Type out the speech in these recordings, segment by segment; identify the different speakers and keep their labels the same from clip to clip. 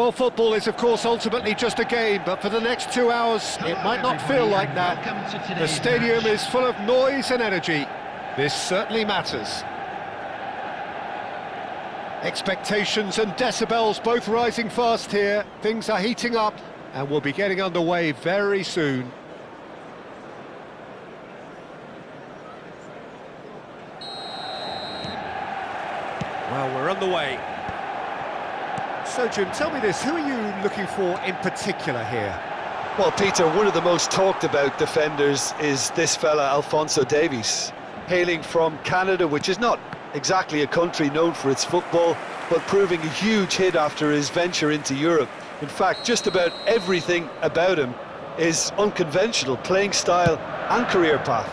Speaker 1: Well, football is, of course, ultimately just a game, but for the next 2 hours, it might not feel like that. The stadium is full of noise and energy. This certainly matters. Expectations and decibels both rising fast here. Things are heating up, and we'll be getting underway very soon. Well, we're on the way. So, Jim, tell me this, who are you looking for in particular here?
Speaker 2: Well, Peter, one of the most talked about defenders is this fella, Alphonso Davies. Hailing from Canada, which is not exactly a country known for its football, but proving a huge hit after his venture into Europe. In fact, just about everything about him is unconventional, playing style and career path.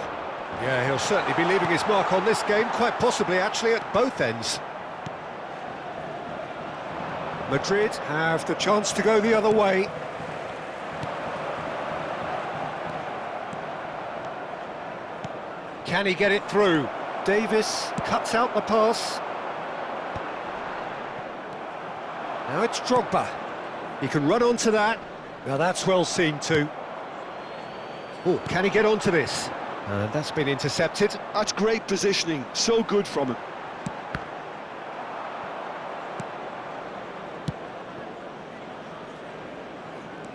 Speaker 1: Yeah, he'll certainly be leaving his mark on this game, quite possibly actually at both ends. Madrid have the chance to go the other way. Can he get it through? Davis cuts out the pass. Now it's Drogba. He can run onto that. Now that's well seen too. Oh, can he get onto this? That's been intercepted.
Speaker 2: That's great positioning, so good from him.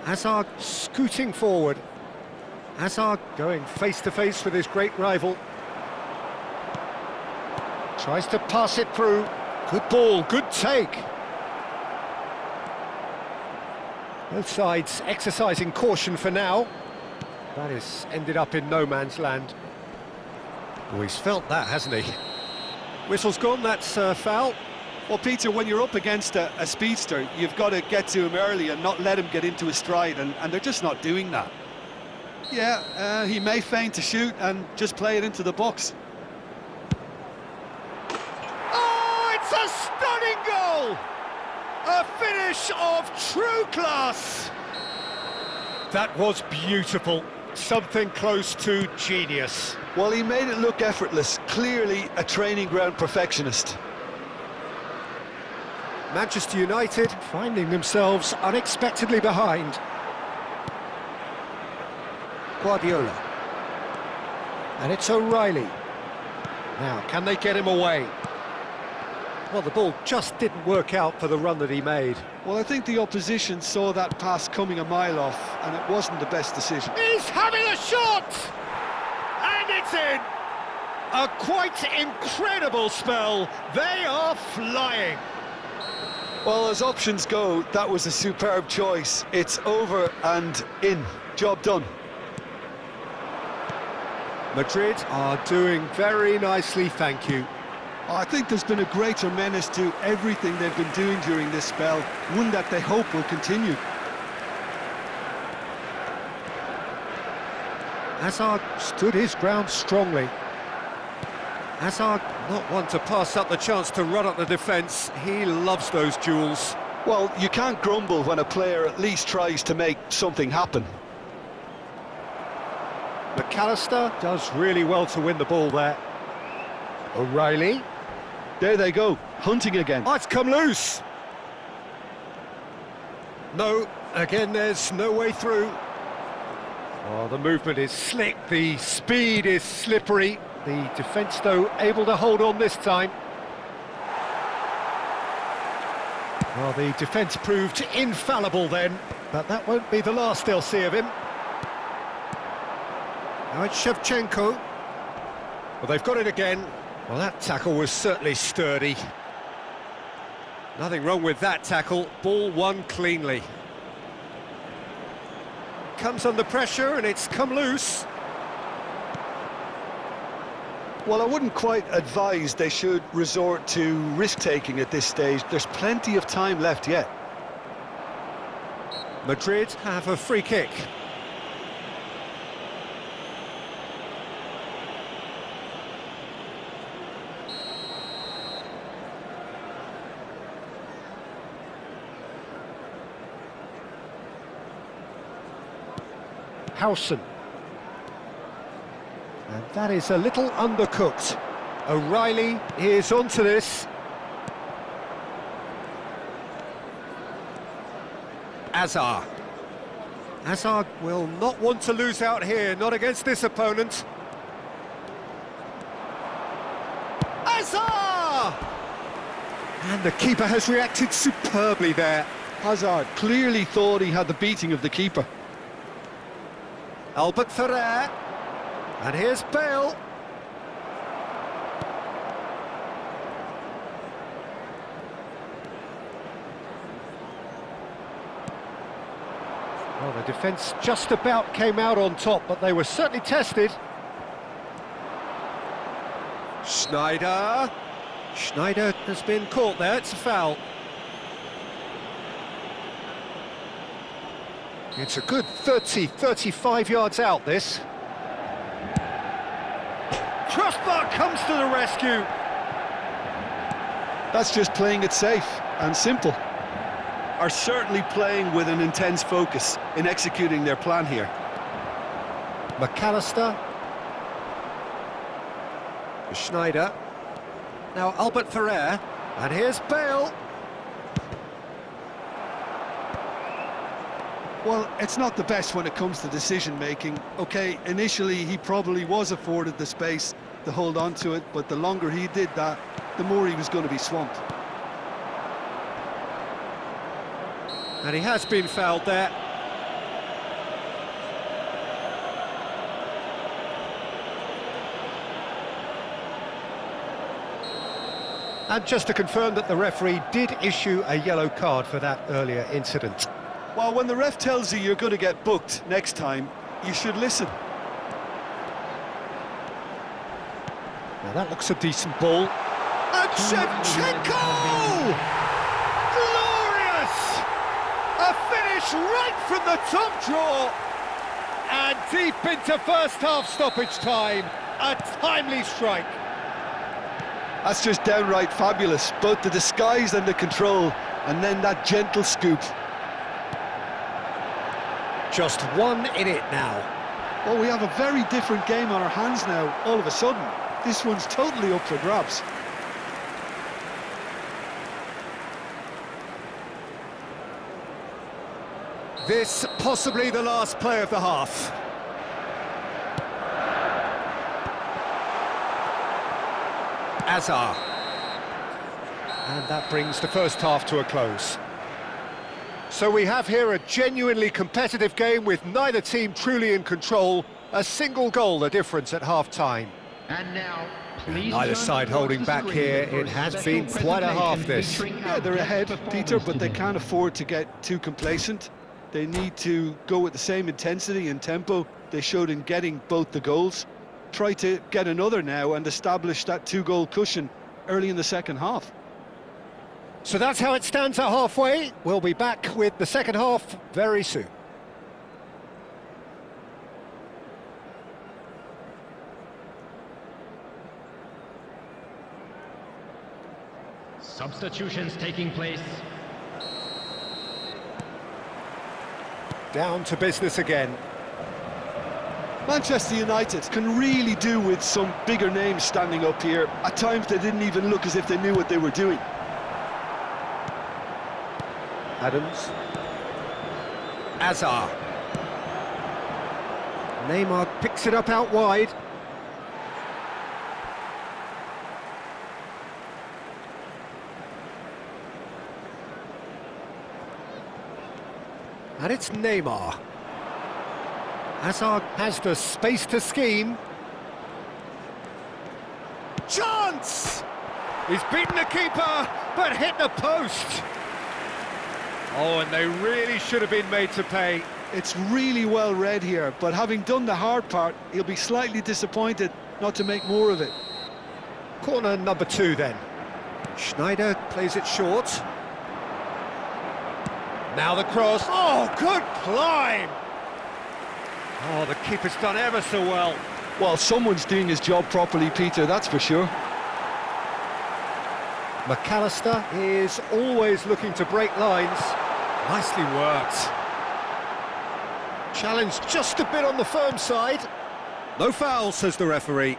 Speaker 1: Hazard scooting forward. Hazard going face-to-face with his great rival. Tries to pass it through. Good ball, good take. Both sides exercising caution for now. That has ended up in no man's land. Oh, he's felt that, hasn't he? Whistle's gone, that's foul.
Speaker 2: Well, Peter, when you're up against a speedster, you've got to get to him early and not let him get into a stride, and they're just not doing that. Yeah, he may feign to shoot and just play it into the box.
Speaker 1: Oh, it's a stunning goal! A finish of true class! That was beautiful. Something close to genius.
Speaker 2: Well, he made it look effortless. Clearly a training ground perfectionist.
Speaker 1: Manchester United finding themselves unexpectedly behind. Guardiola. And it's O'Reilly. Now, can they get him away? Well, the ball just didn't work out for the run that he made.
Speaker 2: Well, I think the opposition saw that pass coming a mile off, and it wasn't the best decision.
Speaker 1: He's having a shot! And it's in! A quite incredible spell. They are flying.
Speaker 2: Well, as options go, that was a superb choice. It's over and in. Job done.
Speaker 1: Madrid are doing very nicely, thank you.
Speaker 2: I think there's been a greater menace to everything they've been doing during this spell, one that they hope will continue.
Speaker 1: Hazard stood his ground strongly. Hazard not one to pass up the chance to run up the defence. He loves those duels.
Speaker 2: Well, you can't grumble when a player at least tries to make something happen.
Speaker 1: McAllister does really well to win the ball there. O'Reilly.
Speaker 2: There they go, hunting again.
Speaker 1: Oh, it's come loose. No, again there's no way through. Oh, the movement is slick, the speed is slippery. The defence, though, able to hold on this time. Well, the defence proved infallible then, but that won't be the last they'll see of him. Now it's Shevchenko. Well, they've got it again. Well, that tackle was certainly sturdy. Nothing wrong with that tackle. Ball won cleanly. Comes under pressure and it's come loose.
Speaker 2: Well, I wouldn't quite advise they should resort to risk-taking at this stage. There's plenty of time left yet.
Speaker 1: Madrid have a free kick. Howson. And that is a little undercooked. O'Reilly is onto this. Hazard. Hazard will not want to lose out here, not against this opponent. Hazard! And the keeper has reacted superbly there.
Speaker 2: Hazard clearly thought he had the beating of the keeper.
Speaker 1: Albert Ferrer. And here's Bale. Well, the defence just about came out on top, but they were certainly tested. Schneider. Schneider has been caught there, it's a foul. It's a good 30, 35 yards out, this. Crossbar comes to the rescue.
Speaker 2: That's just playing it safe and simple. Are certainly playing with an intense focus in executing their plan here.
Speaker 1: McAllister. Schneider. Now Albert Ferrer. And here's Bale.
Speaker 2: Well, it's not the best when it comes to decision-making. Okay, initially he probably was afforded the space to hold on to it, but the longer he did that, the more he was going to be swamped.
Speaker 1: And he has been fouled there. And just to confirm that the referee did issue a yellow card for that earlier incident.
Speaker 2: Well, when the ref tells you you're going to get booked next time, you should listen.
Speaker 1: Now that looks a decent ball. And Shevchenko! Glorious! A finish right from the top draw. And deep into first half stoppage time. A timely strike.
Speaker 2: That's just downright fabulous. Both the disguise and the control, and then that gentle scoop.
Speaker 1: Just one in it now.
Speaker 2: Well, we have a very different game on our hands now, all of a sudden. This one's totally up for grabs.
Speaker 1: This possibly the last play of the half. Hazard. And that brings the first half to a close. So we have here a genuinely competitive game with neither team truly in control. A single goal the difference at half-time.
Speaker 3: And now, please
Speaker 1: neither side holding back here. It has been quite a half, this.
Speaker 2: Yeah, they're ahead, Peter, but they can't afford to get too complacent. They need to go with the same intensity and tempo they showed in getting both the goals. Try to get another now and establish that two-goal cushion early in the second half.
Speaker 1: So that's how it stands at halfway. We'll be back with the second half very soon.
Speaker 3: Substitutions taking place.
Speaker 1: Down to business again.
Speaker 2: Manchester United can really do with some bigger names standing up here. At times they didn't even look as if they knew what they were doing.
Speaker 1: Adams. Hazard. Neymar picks it up out wide. And it's Neymar. Hazard has the space to scheme. Chance! He's beaten the keeper, but hit the post. Oh, and they really should have been made to pay.
Speaker 2: It's really well read here, but having done the hard part, he'll be slightly disappointed not to make more of it.
Speaker 1: Corner number 2 then. Schneider plays it short. Now the cross. Oh, good climb! Oh, the keeper's done ever so well.
Speaker 2: Well, someone's doing his job properly, Peter, that's for sure.
Speaker 1: McAllister is always looking to break lines. Nicely worked. Challenge just a bit on the firm side. No foul, says the referee.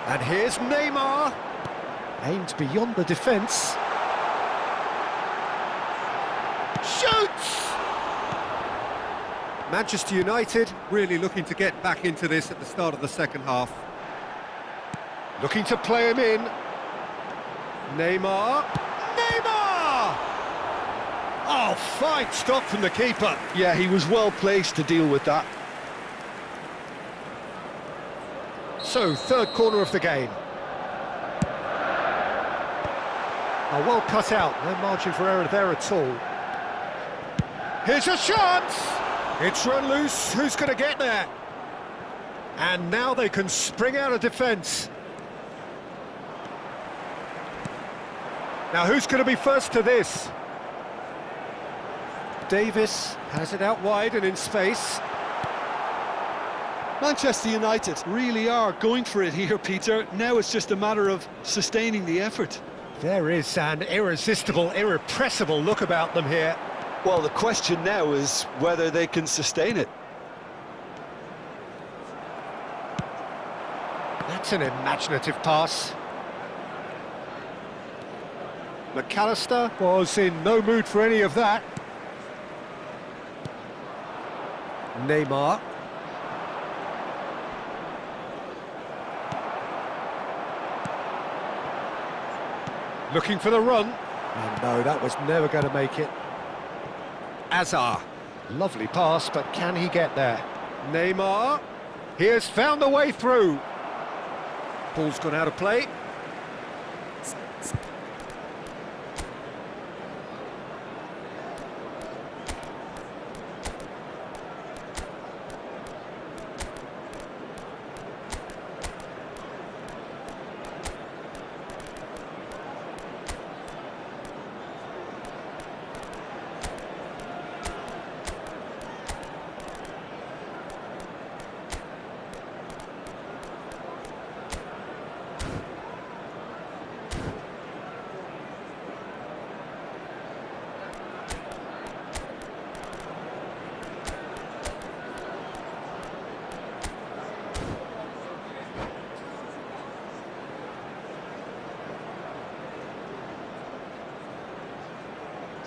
Speaker 1: And here's Neymar. Aimed beyond the defence. Shoots! Manchester United really looking to get back into this at the start of the second half. Looking to play him in. Neymar. Neymar! Oh, fine stop from the keeper.
Speaker 2: Yeah, he was well placed to deal with that.
Speaker 1: So, third corner of the game. Oh, well cut out, no margin for error there at all. Here's a shot! It's run loose, who's going to get there? And now they can spring out of defence. Now who's going to be first to this? Davis has it out wide and in space.
Speaker 2: Manchester United really are going for it here, Peter. Now it's just a matter of sustaining the effort.
Speaker 1: There is an irresistible, irrepressible look about them here.
Speaker 2: Well, the question now is whether they can sustain it.
Speaker 1: That's an imaginative pass. McAllister was in no mood for any of that. Neymar. Looking for the run. And no, that was never going to make it. Azar. Lovely pass, but can he get there? Neymar. He has found the way through. Ball's gone out of play.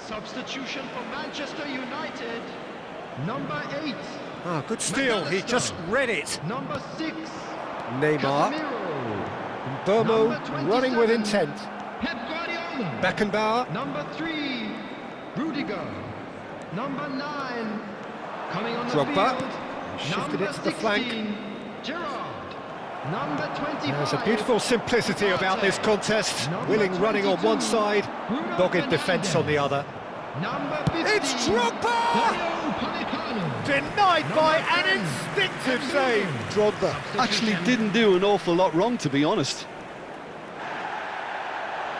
Speaker 3: Substitution for Manchester United. Number 8.
Speaker 1: Ah, good steal, he just read it.
Speaker 3: Number 6.
Speaker 1: Neymar.
Speaker 3: Casemiro.
Speaker 1: Burmo
Speaker 3: Number
Speaker 1: running with
Speaker 3: 27.
Speaker 1: intent.
Speaker 3: Pep Guardiola.
Speaker 1: Beckenbauer.
Speaker 3: Number 3. Rudiger. Number 9. Coming on the
Speaker 1: Drogba.
Speaker 3: field.
Speaker 1: Shifted
Speaker 3: Number
Speaker 1: it to the flank.
Speaker 3: 16, Gerrard. Number 25.
Speaker 1: There's a beautiful simplicity about this contest.
Speaker 3: Number
Speaker 1: Willing running on one
Speaker 3: 22,
Speaker 1: side,
Speaker 3: Bruno
Speaker 1: dogged defence on the other.
Speaker 3: Number 15.
Speaker 1: It's Drogba!
Speaker 3: Dario Upamecano.
Speaker 1: Denied by
Speaker 3: Number
Speaker 1: an
Speaker 3: 10,
Speaker 1: instinctive save.
Speaker 2: Drogba actually didn't do an awful lot wrong, to be honest.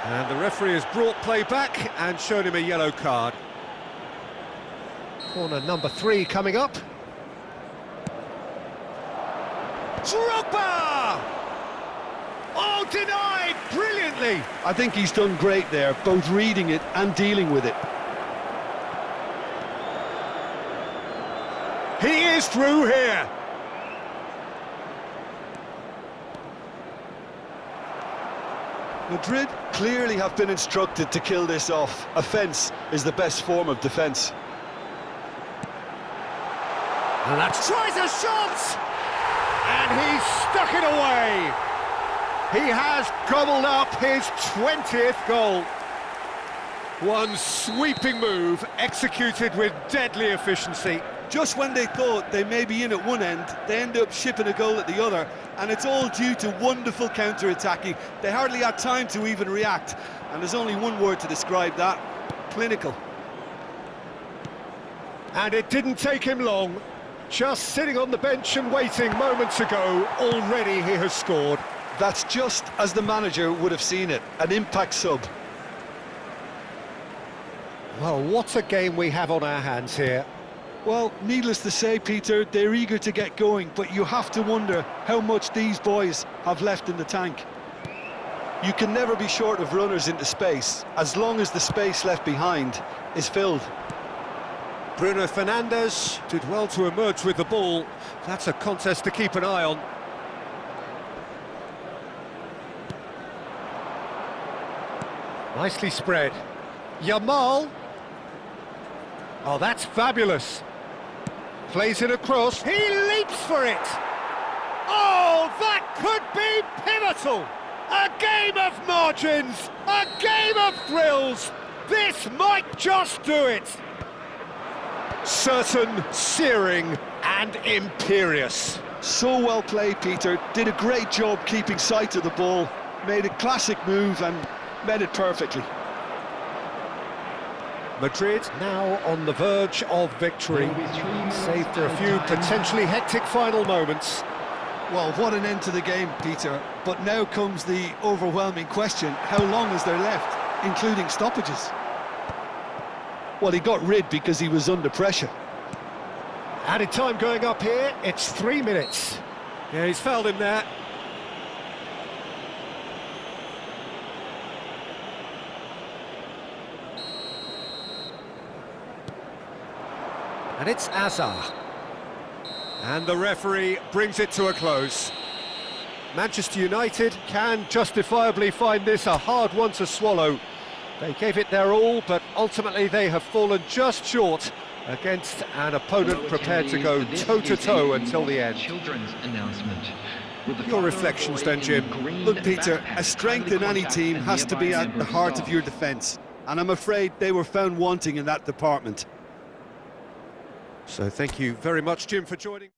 Speaker 1: And the referee has brought play back and shown him a yellow card. Corner number 3 coming up. Drogba! Oh, denied brilliantly.
Speaker 2: I think he's done great there, both reading it and dealing with it.
Speaker 1: He is through here.
Speaker 2: Madrid clearly have been instructed to kill this off. Offence is the best form of defence.
Speaker 1: And that tries a shot! And he's stuck it away. He has gobbled up his 20th goal. One sweeping move, executed with deadly efficiency.
Speaker 2: Just when they thought they may be in at one end, they end up shipping a goal at the other, and it's all due to wonderful counter-attacking. They hardly had time to even react, and there's only one word to describe that: clinical.
Speaker 1: And it didn't take him long. Just sitting on the bench and waiting moments ago, already he has scored.
Speaker 2: That's just as the manager would have seen it, an impact sub.
Speaker 1: Well, what a game we have on our hands here.
Speaker 2: Well, needless to say, Peter, they're eager to get going, but you have to wonder how much these boys have left in the tank. You can never be short of runners into space, as long as the space left behind is filled.
Speaker 1: Bruno Fernandes did well to emerge with the ball. That's a contest to keep an eye on. Nicely spread. Yamal. Oh, that's fabulous. Plays it across. He leaps for it. Oh, that could be pivotal. A game of margins, a game of thrills. This might just do it. Certain, searing, and imperious.
Speaker 2: So well played, Peter. Did a great job keeping sight of the ball. Made a classic move and met it perfectly.
Speaker 1: Madrid now on the verge of victory, save for a few potentially hectic final moments.
Speaker 2: Well, what an end to the game, Peter. But now comes the overwhelming question: how long is there left, including stoppages? Well, he got rid because he was under pressure.
Speaker 1: Added time going up here, it's 3 minutes. Yeah, he's fouled him there. And it's Azar. And the referee brings it to a close. Manchester United can justifiably find this a hard one to swallow. They gave it their all, but ultimately they have fallen just short against an opponent prepared to go toe-to-toe until the end. Your reflections then, Jim?
Speaker 2: Look, Peter, a strength in any team has to be at the heart of your defence, and I'm afraid they were found wanting in that department.
Speaker 1: So thank you very much, Jim, for joining.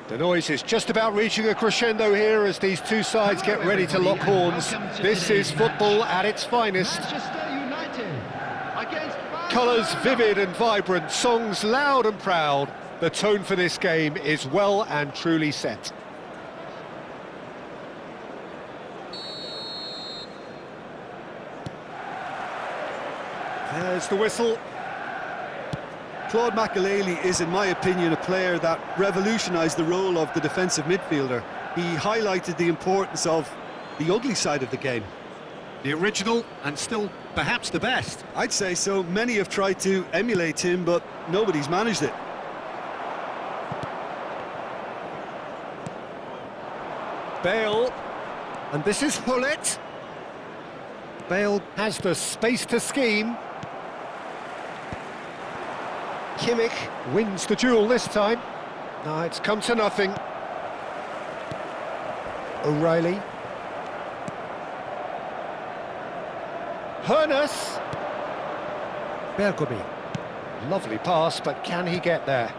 Speaker 1: The noise is just about reaching a crescendo here as these two sides get ready to lock horns. This is football at its finest.
Speaker 3: Manchester United against
Speaker 1: Colours vivid and vibrant, songs loud and proud. The tone for this game is well and truly set. There's the whistle.
Speaker 2: Claude Makelele is, in my opinion, a player that revolutionised the role of the defensive midfielder. He highlighted the importance of the ugly side of the game.
Speaker 1: The original and still perhaps the best.
Speaker 2: I'd say so. Many have tried to emulate him, but nobody's managed it.
Speaker 1: Bale, and this is Hullet. Bale has the space to scheme. Kimmich wins the duel this time. No, it's come to nothing. O'Reilly. Hoeneß. Bergomi. Lovely pass, but can he get there?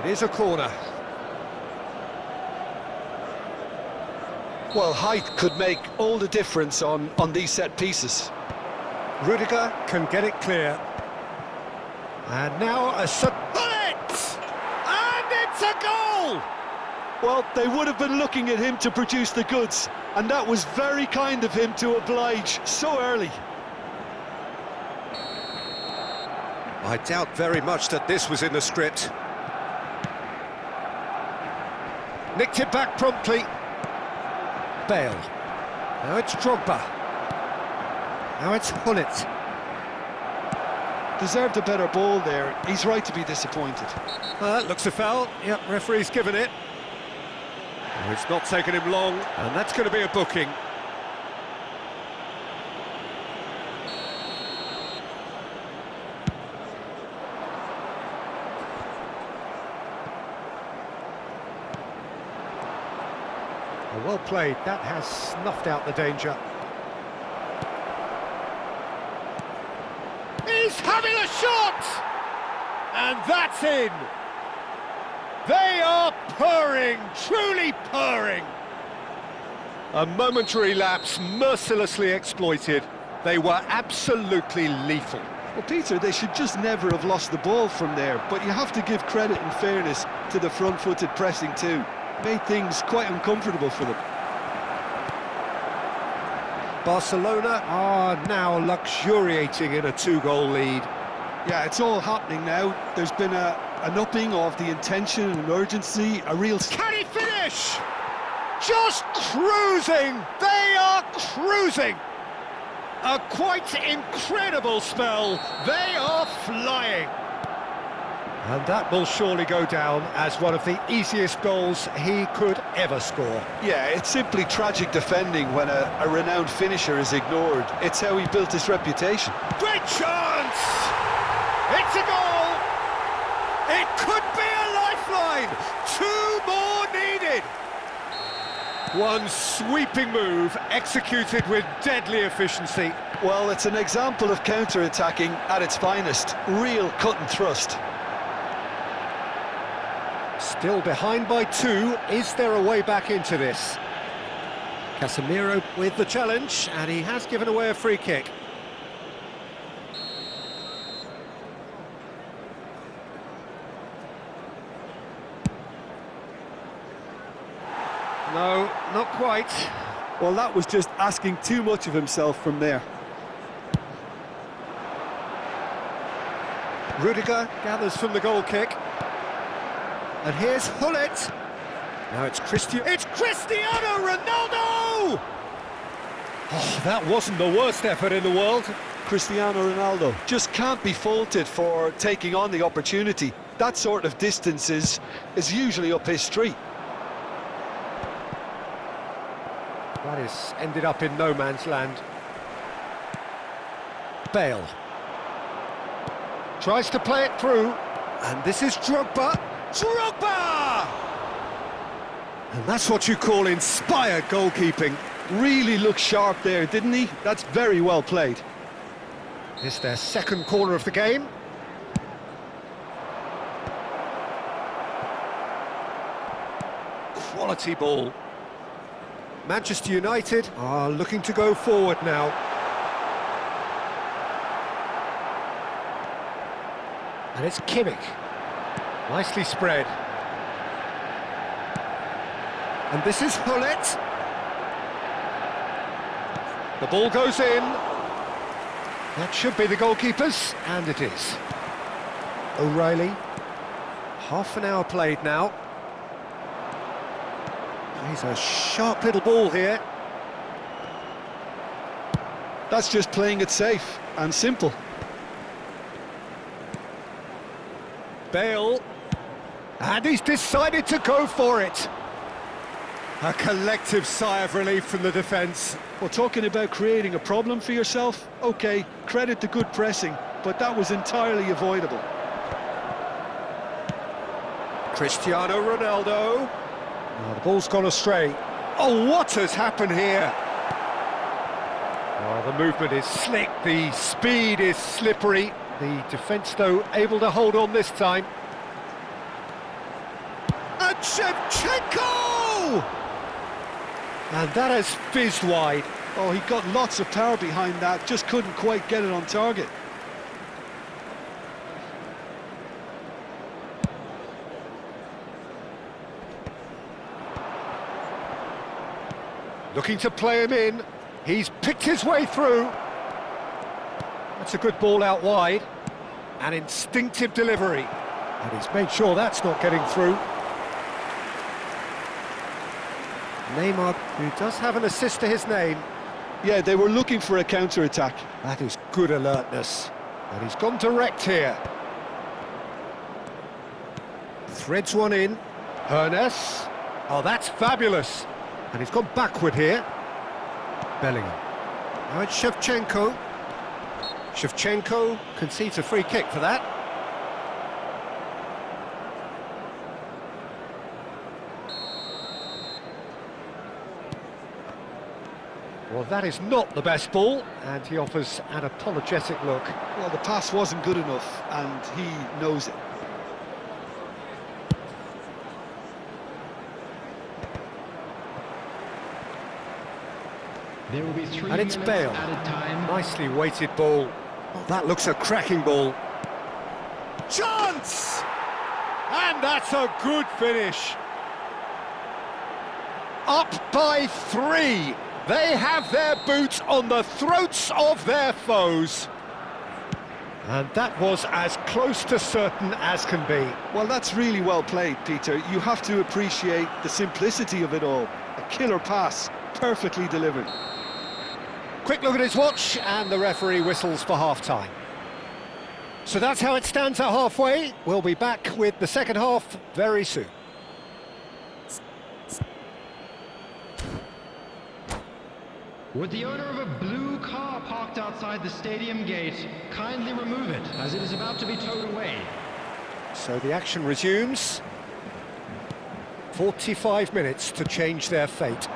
Speaker 1: It is a corner.
Speaker 2: Well, height could make all the difference on these set pieces.
Speaker 1: Rudiger can get it clear. And now a bullet! And it's a goal!
Speaker 2: Well, they would have been looking at him to produce the goods, and that was very kind of him to oblige so early.
Speaker 1: I doubt very much that this was in the script. Nicked it back promptly. Bale. Now it's Drogba. Now it's Hullet.
Speaker 2: Deserved a better ball there. He's right to be disappointed.
Speaker 1: Looks a foul. Yep, referee's given it. Oh, it's not taken him long, and that's going to be a booking. Well played. That has snuffed out the danger. He's having a shot! And that's in! They are purring, truly purring! A momentary lapse mercilessly exploited. They were absolutely lethal.
Speaker 2: Well, Peter, they should just never have lost the ball from there, but you have to give credit and fairness to the front-footed pressing too. Made things quite uncomfortable for them.
Speaker 1: Barcelona are now luxuriating in a two-goal lead.
Speaker 2: Yeah, it's all happening now. There's been an upping of the intention and urgency, a real...
Speaker 1: Can he finish? Just cruising! They are cruising! A quite incredible spell. They are flying. And that will surely go down as one of the easiest goals he could ever score.
Speaker 2: Yeah, it's simply tragic defending when a renowned finisher is ignored. It's how he built his reputation.
Speaker 1: Great chance! It's a goal! It could be a lifeline! 2 more needed! One sweeping move, executed with deadly efficiency.
Speaker 2: Well, it's an example of counter-attacking at its finest. Real cut and thrust.
Speaker 1: Still behind by 2. Is there a way back into this? Casemiro with the challenge, and he has given away a free kick. No, not quite.
Speaker 2: Well, that was just asking too much of himself from there.
Speaker 1: Rudiger gathers from the goal kick. And here's Hullet. Now it's Cristiano Ronaldo! Oh, that wasn't the worst effort in the world.
Speaker 2: Cristiano Ronaldo just can't be faulted for taking on the opportunity. That sort of distance is usually up his street.
Speaker 1: That is ended up in no man's land. Bale. Tries to play it through. And this is Drogba. Drogba! And that's what you call inspired goalkeeping.
Speaker 2: Really looked sharp there, didn't he? That's very well played.
Speaker 1: It's their second corner of the game. Quality ball. Manchester United are looking to go forward now. And it's Kimmich. Nicely spread. And this is Hullet. The ball goes in. That should be the goalkeepers, and it is. O'Reilly. Half an hour played now. He's a sharp little ball here.
Speaker 2: That's just playing it safe and simple.
Speaker 1: Bale. And he's decided to go for it. A collective sigh of relief from the defence.
Speaker 2: Well, talking about creating a problem for yourself, OK, credit the good pressing, but that was entirely avoidable.
Speaker 1: Cristiano Ronaldo. Oh, the ball's gone astray. Oh, what has happened here? Oh, the movement is slick, the speed is slippery. The defence, though, able to hold on this time. And Shevchenko! And that has fizzed wide.
Speaker 2: Oh, he got lots of power behind that, just couldn't quite get it on target.
Speaker 1: Looking to play him in. He's picked his way through. That's a good ball out wide. An instinctive delivery. And he's made sure that's not getting through. Neymar, who does have an assist to his name.
Speaker 2: Yeah, they were looking for a counter-attack.
Speaker 1: That is good alertness. And he's gone direct here. Threads one in. Hernes. Oh, that's fabulous. And he's gone backward here. Bellingham. Now it's Shevchenko. Shevchenko concedes a free kick for that. Well, that is not the best ball, and he offers an apologetic look.
Speaker 2: Well, the pass wasn't good enough, and he knows it.
Speaker 3: There will be 3
Speaker 1: And it's
Speaker 3: minutes
Speaker 1: Bale.
Speaker 3: added time.
Speaker 1: Nicely weighted ball. Oh, that looks a cracking ball. Chance! And that's a good finish. Up by 3. They have their boots on the throats of their foes. And that was as close to certain as can be.
Speaker 2: Well, that's really well played, Peter. You have to appreciate the simplicity of it all. A killer pass, perfectly delivered.
Speaker 1: Quick look at his watch, and the referee whistles for half-time. So that's how it stands at halfway. We'll be back with the second half very soon.
Speaker 3: Would the owner of a blue car parked outside the stadium gate kindly remove it, as it is about to be towed away?
Speaker 1: So the action resumes. 45 minutes to change their fate.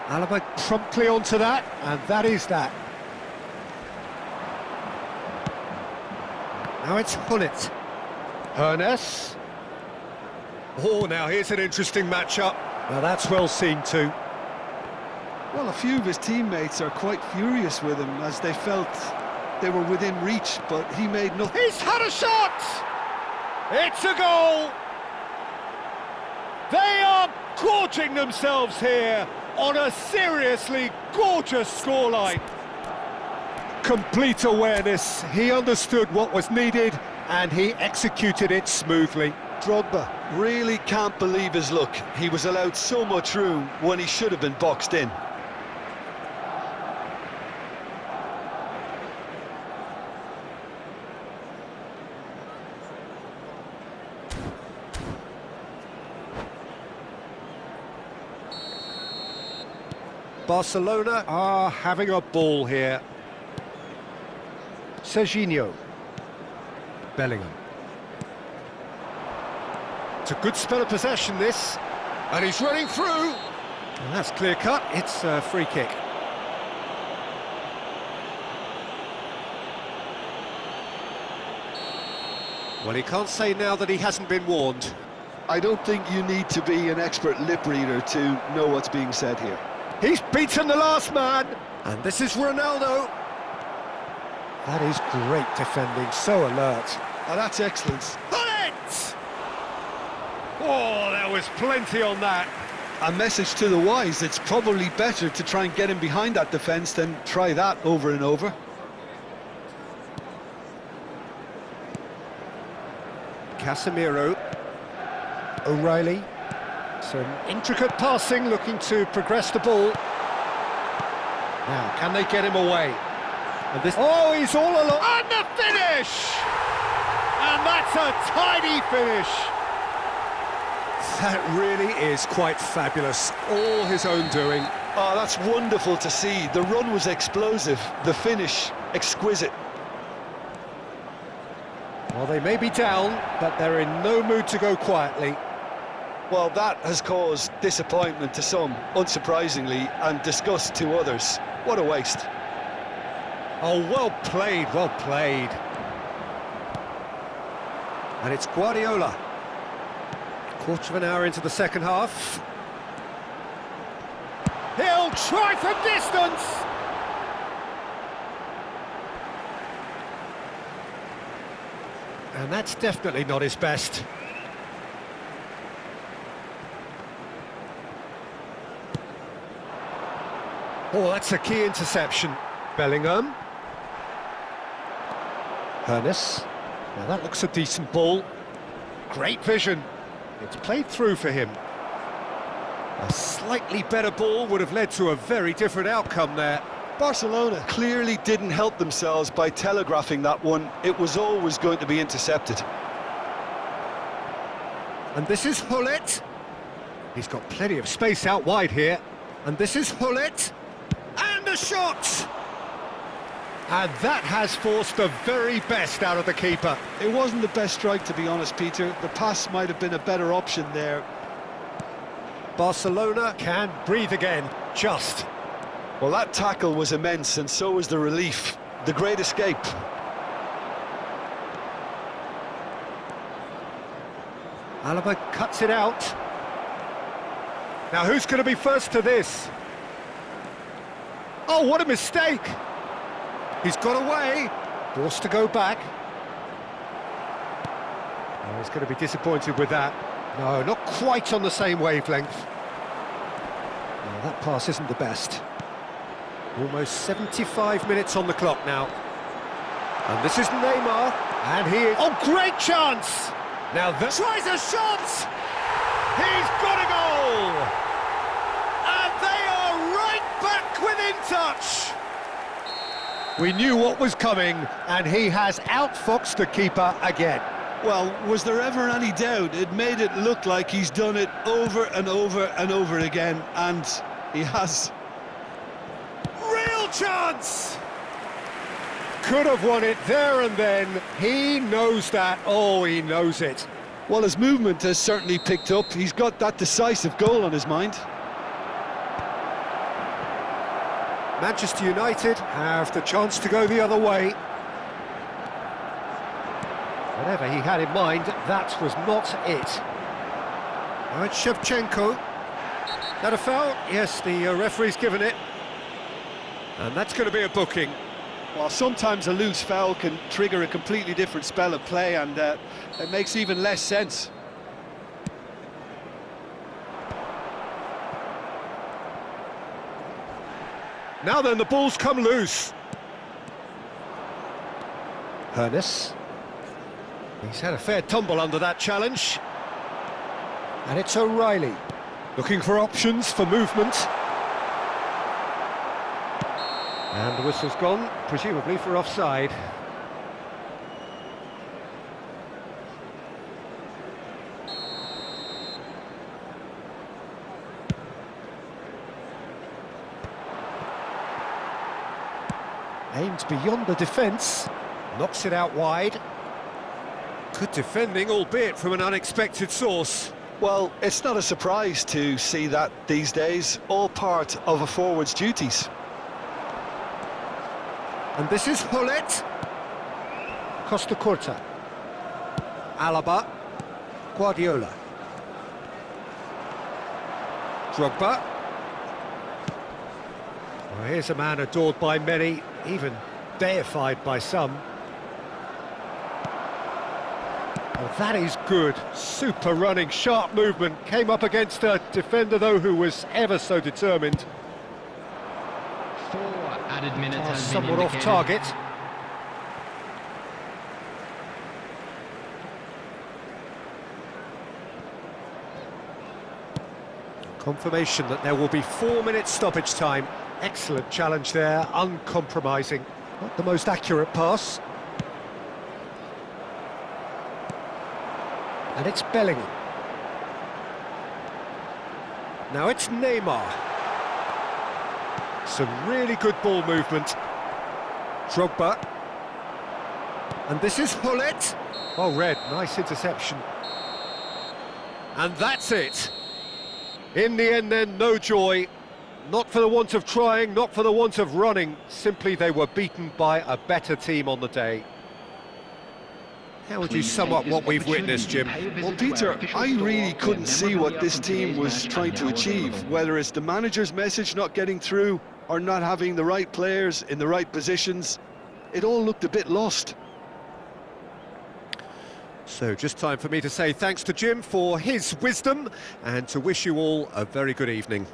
Speaker 1: Alaba promptly onto that, and that is that. Now it's Hullet. Ernest. Oh, now here's an interesting matchup. Now that's well seen too.
Speaker 2: Well, a few of his teammates are quite furious with him as they felt they were within reach, but he made nothing.
Speaker 1: He's had a shot! It's a goal! They are gorging themselves here on a seriously gorgeous scoreline. Complete awareness, he understood what was needed and he executed it smoothly.
Speaker 2: Drogba really can't believe his luck. He was allowed so much room when he should have been boxed in.
Speaker 1: Barcelona are having a ball here. Serginho. Bellingham. It's a good spell of possession, this. And he's running through. And that's clear cut. It's a free kick. Well, he can't say now that he hasn't been warned.
Speaker 2: I don't think you need to be an expert lip reader to know what's being said here.
Speaker 1: He's beaten the last man. And this is Ronaldo. That is great defending, so alert.
Speaker 2: Oh, that's excellence.
Speaker 1: Hullet! Oh, there was plenty on that.
Speaker 2: A message to the wise, it's probably better to try and get him behind that defence than try that over and over.
Speaker 1: Casemiro. O'Reilly. Some intricate passing, looking to progress the ball. Now, can they get him away? And this... Oh, he's all alone. And the finish! And that's a tidy finish. That really is quite fabulous. All his own doing.
Speaker 2: Oh, that's wonderful to see. The run was explosive, the finish exquisite.
Speaker 1: Well, they may be down, but they're in no mood to go quietly.
Speaker 2: Well, that has caused disappointment to some, unsurprisingly, and disgust to others. What a waste.
Speaker 1: Oh, well played, well played. And it's Guardiola. Quarter of an hour into the second half. He'll try from distance! And that's definitely not his best. Oh, that's a key interception. Bellingham. Ernest. Now that looks a decent ball. Great vision. It's played through for him. A slightly better ball would have led to a very different outcome there.
Speaker 2: Barcelona clearly didn't help themselves by telegraphing that one. It was always going to be intercepted.
Speaker 1: And this is Hullet. He's got plenty of space out wide here. And this is Hullet. And a shot! And that has forced the very best out of the keeper.
Speaker 2: It wasn't the best strike, to be honest, Peter. The pass might have been a better option there.
Speaker 1: Barcelona can breathe again, just.
Speaker 2: Well, that tackle was immense, and so was the relief. The great escape.
Speaker 1: Alaba cuts it out. Now, who's going to be first to this? Oh, what a mistake! He's got away, forced to go back. Oh, he's going to be disappointed with that. No, not quite on the same wavelength. No, that pass isn't the best. Almost 75 minutes on the clock now. And this is Neymar, and he is... Oh, great chance! Now that... Tries a shot! He's got a goal! And they are right back within touch! We knew what was coming, and he has outfoxed the keeper again.
Speaker 2: Well, was there ever any doubt? It made it look like he's done it over and over and over again, and he has.
Speaker 1: Real chance! Could have won it there and then. He knows that. Oh, he knows it.
Speaker 2: Well, his movement has certainly picked up. He's got that decisive goal on his mind.
Speaker 1: Manchester United have the chance to go the other way. Whatever he had in mind, that was not it. All right, Shevchenko. That a foul? Yes, the referee's given it. And that's going to be a booking.
Speaker 2: Well, sometimes a loose foul can trigger a completely different spell of play, and it makes even less sense.
Speaker 1: Now then, the ball's come loose. Hernes. He's had a fair tumble under that challenge. And it's O'Reilly. Looking for options for movement. And the whistle's gone, presumably for offside. Aims beyond the defence, knocks it out wide. Good defending, albeit from an unexpected source.
Speaker 2: Well, it's not a surprise to see that these days, all part of a forward's duties.
Speaker 1: And this is Hullet. Costa Curta. Alaba. Guardiola. Drogba. Well, here's a man adored by many, even deified by some. Well, that is good. Super running, sharp movement. Came up against a defender, though, who was ever so determined.
Speaker 3: 4 added minutes has been
Speaker 1: Somewhat off
Speaker 3: indicated.
Speaker 1: target. Confirmation that there will be 4 minutes stoppage time. Excellent challenge there, uncompromising. Not the most accurate pass. And it's Bellingham. Now it's Neymar. Some really good ball movement. Drogba. And this is Hullet. Oh, Red, nice interception. And that's it. In the end then, no joy. Not for the want of trying, not for the want of running. Simply they were beaten by a better team on the day. How would you sum up what we've witnessed, Jim?
Speaker 2: Well, Peter, I really couldn't see what this team was trying to achieve, whether it's the manager's message not getting through or not having the right players in the right positions. It all looked a bit lost.
Speaker 1: So just time for me to say thanks to Jim for his wisdom and to wish you all a very good evening.